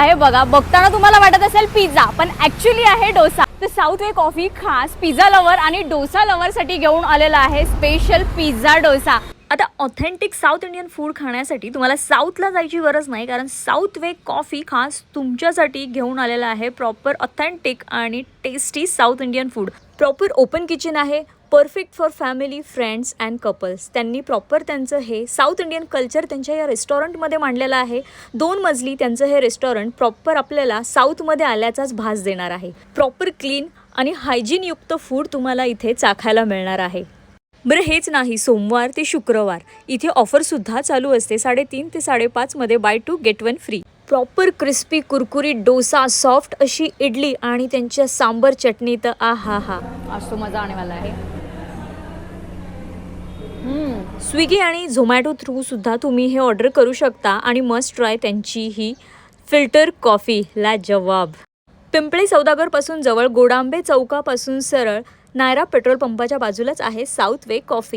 आहे बघा, बघताना तुम्हाला वाटत असेल पिझ्झा, पण ॲक्च्युली आहे डोसा. तर साऊथ वे कॉफी खास पिझ्झा लवर आणि डोसा लवरसाठी घेऊन आलेला आहे स्पेशल पिझ्झा डोसा. आता ऑथेंटिक साऊथ इंडियन फूड खाण्यासाठी तुम्हाला साऊथला जायची गरज नाही, कारण साऊथ वे कॉफी खास तुमच्यासाठी घेऊन आलेला आहे प्रॉपर ऑथेंटिक आणि tasty South Indian food. Proper open kitchen आहे, perfect for family, friends and couples. त्यांनी प्रॉपर त्यांचं हे साऊथ इंडियन कल्चर त्यांच्या या रेस्टॉरंटमध्ये मांडलेलं आहे. 2 मजली त्यांचं हे रेस्टॉरंट प्रॉपर आपल्याला साऊथमध्ये आल्याचाच भास देणार आहे. प्रॉपर क्लीन आणि हायजीनयुक्त फूड तुम्हाला इथे चाखायला मिळणार आहे. बरं, हेच नाही, सोमवार ते शुक्रवार इथे ऑफरसुद्धा चालू असते. 3:30 ते 5:30 मध्ये buy 2 get 1 free. Proper crispy कुरकुरीत डोसा, सॉफ्ट अशी इडली आणि त्यांच्या सांबर चटणी तर हा आज तो मजा आने वाला आहे. स्विगी आणि झोमॅटो थ्रू सुद्धा तुम्ही हे ऑर्डर करू शकता आणि मस्ट ट्राय त्यांची ही फिल्टर कॉफी लाजवाब. पिंपळी सौदागरपासून जवळ, गोडांबे चौकापासून सरळ, नायरा पेट्रोल पंपाच्या बाजूलाच आहे साऊथ वे कॉफी.